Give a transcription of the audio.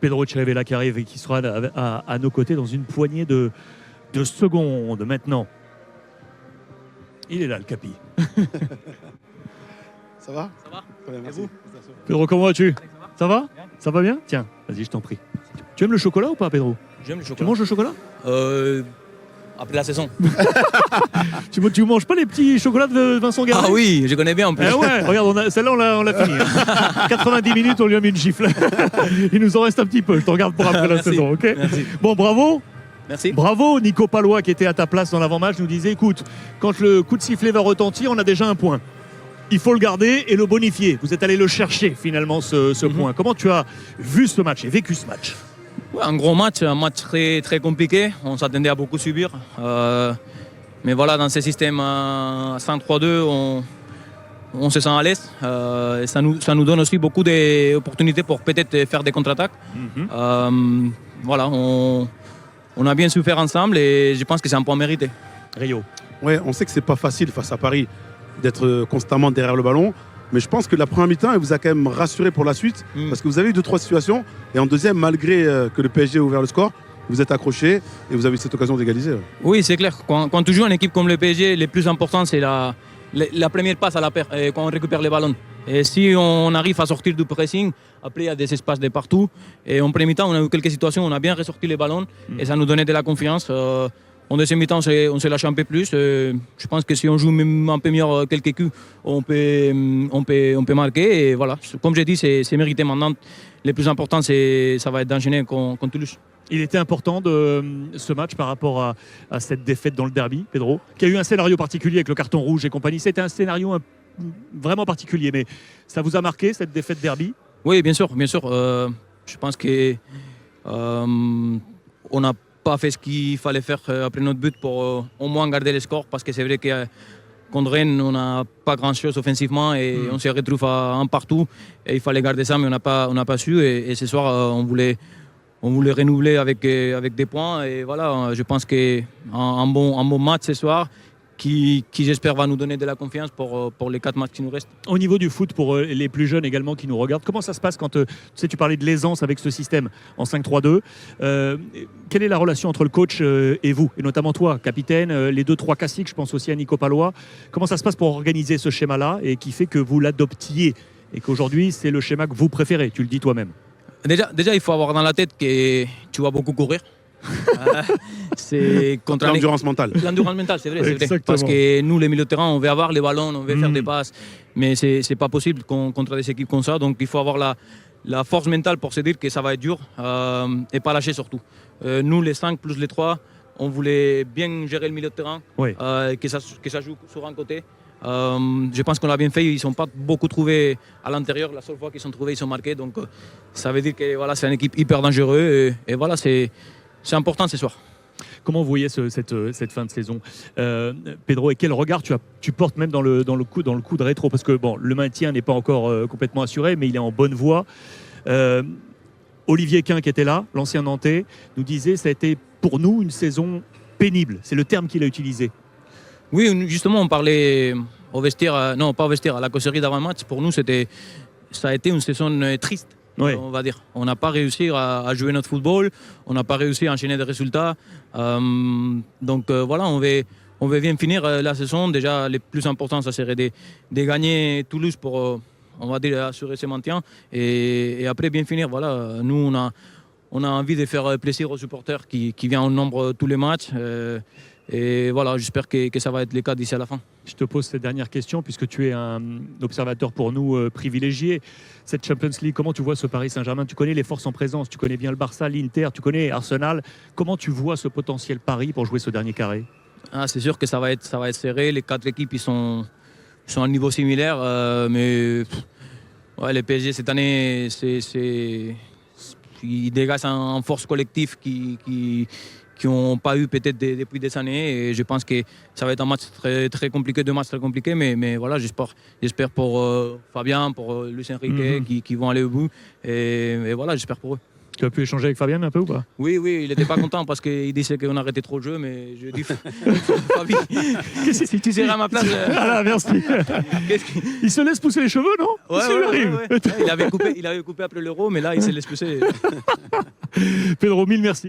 Pedro Chirivella qui arrive et qui sera à nos côtés dans une poignée de secondes maintenant. Il est là, le Capi. Ça va? Ça va? Très bien, merci. Et vous? Pedro, comment vas-tu? Ça va? Bien. Ça va bien? Tiens, vas-y, je t'en prie. Tu aimes le chocolat ou pas, Pedro? J'aime le Tu chocolat. manges le chocolat? Après la saison. Tu manges pas les petits chocolats de Vincent Garret? Ah oui, je connais bien en plus. Eh ouais, regarde, celle-là, on l'a fini. 90 minutes, on lui a mis une gifle. Il nous en reste un petit peu. Je te regarde pour après la Merci. saison, ok? Merci. Bon, bravo. Merci. Bravo, Nico Palois, qui était à ta place dans l'avant-match, nous disait, écoute, quand le coup de sifflet va retentir, on a déjà un point. Il faut le garder et le bonifier. Vous êtes allé le chercher, finalement, ce point. Comment tu as vu ce match et vécu ce match? Ouais, un gros match, un match très, très compliqué. On s'attendait à beaucoup subir. Mais voilà, dans ce système 5-3-2, on se sent à l'aise. Et ça nous donne aussi beaucoup d'opportunités pour peut-être faire des contre-attaques. Voilà, on a bien su faire ensemble et je pense que c'est un point mérité. Rio. Ouais, on sait que c'est pas facile face à Paris d'être constamment derrière le ballon. Mais je pense que la première mi-temps, elle vous a quand même rassuré pour la suite. Parce que vous avez eu 2-3 situations. Et en deuxième, malgré que le PSG a ouvert le score, vous êtes accroché et vous avez eu cette occasion d'égaliser. Oui, c'est clair. Quand tu joues en équipe comme le PSG, le plus important, c'est la première passe à la paire, quand on récupère les ballons. Et si on arrive à sortir du pressing, après il y a des espaces de partout. Et en premier mi-temps, on a eu quelques situations, on a bien ressorti les ballons et ça nous donnait de la confiance. En deuxième mi-temps, on s'est lâché un peu plus. Je pense que si on joue même un peu mieux quelques coups, on peut marquer. Et voilà, comme j'ai dit, c'est mérité maintenant. Le plus important, ça va être d'enchaîner contre Toulouse. Il était important ce match par rapport à cette défaite dans le derby, Pedro, qui a eu un scénario particulier avec le carton rouge et compagnie. C'était un scénario vraiment particulier, mais ça vous a marqué, cette défaite derby? Oui, bien sûr, bien sûr. Je pense qu'on n'a pas fait ce qu'il fallait faire après notre but pour au moins garder les scores, parce que c'est vrai que contre Rennes, on n'a pas grand-chose offensivement et on se retrouve à un partout. Et il fallait garder ça, mais on n'a pas su. Et ce soir, on voulait renouveler avec des points. Et voilà, je pense qu'un bon match ce soir, qui j'espère va nous donner de la confiance pour les 4 matchs qui nous restent. Au niveau du foot, pour les plus jeunes également qui nous regardent, comment ça se passe quand tu parlais de l'aisance avec ce système en 5-3-2 quelle est la relation entre le coach et vous, et notamment toi, capitaine, les 2-3 classiques, je pense aussi à Nico Palois. Comment ça se passe pour organiser ce schéma-là et qui fait que vous l'adoptiez et qu'aujourd'hui c'est le schéma que vous préférez, tu le dis toi-même? Déjà, il faut avoir dans la tête que tu vas beaucoup courir. C'est contre l'endurance mentale. L'endurance mentale, c'est vrai, Exactement. Parce que nous, les milieux de terrain, on veut avoir les ballons, on veut faire des passes, mais c'est pas possible contre des équipes comme ça. Donc il faut avoir la force mentale pour se dire que ça va être dur et pas lâcher surtout. Nous, les 5 plus les 3, on voulait bien gérer le milieu de terrain, Oui. que ça joue sur un côté. Je pense qu'on l'a bien fait. Ils ne sont pas beaucoup trouvés à l'intérieur. La seule fois qu'ils sont trouvés, ils sont marqués. Donc ça veut dire que voilà, c'est une équipe hyper dangereuse. Et voilà, c'est important ce soir. Comment vous voyez cette fin de saison, Pedro, et quel regard tu portes même dans le coup de rétro? Parce que bon, le maintien n'est pas encore complètement assuré, mais il est en bonne voie. Olivier Quin, qui était là, l'ancien Nantais, nous disait que ça a été pour nous une saison pénible. C'est le terme qu'il a utilisé. Oui, justement, on parlait au vestiaire, non pas au vestiaire, à la causerie d'avant-match. Pour nous, ça a été une saison triste. Oui. On va dire. On n'a pas réussi à jouer notre football, on n'a pas réussi à enchaîner des résultats. Donc voilà, on veut bien finir la saison. Déjà, le plus important, ça serait de gagner Toulouse pour, on va dire, assurer ce maintien. Et après, bien finir. Voilà, nous, on a envie de faire plaisir aux supporters qui viennent en nombre tous les matchs. Et voilà, j'espère que ça va être le cas d'ici à la fin. Je te pose cette dernière question, puisque tu es un observateur pour nous privilégié. Cette Champions League, comment tu vois ce Paris Saint-Germain? Tu connais les forces en présence, tu connais bien le Barça, l'Inter, tu connais Arsenal. Comment tu vois ce potentiel Paris pour jouer ce dernier carré? C'est sûr que ça va être serré. Les 4 équipes ils sont à un niveau similaire. Mais ouais, les PSG cette année, ils dégagent en force collective qui n'ont pas eu peut-être depuis des années. Et je pense que ça va être un match très, très compliqué, 2 matchs très compliqués. Mais voilà, j'espère pour Fabien, pour Luis Enrique qui vont aller au bout. Et voilà, j'espère pour eux. Tu as pu échanger avec Fabien un peu ou pas? Oui, il n'était pas content parce qu'il disait qu'on arrêtait trop de jeu, mais je dis, Fabi, si tu serais à ma place. Voilà, merci. Il se laisse pousser les cheveux, non? Ouais, Ça lui arrive. Il avait coupé après l'Euro, mais là, il s'est laissé pousser. Pedro, mille merci.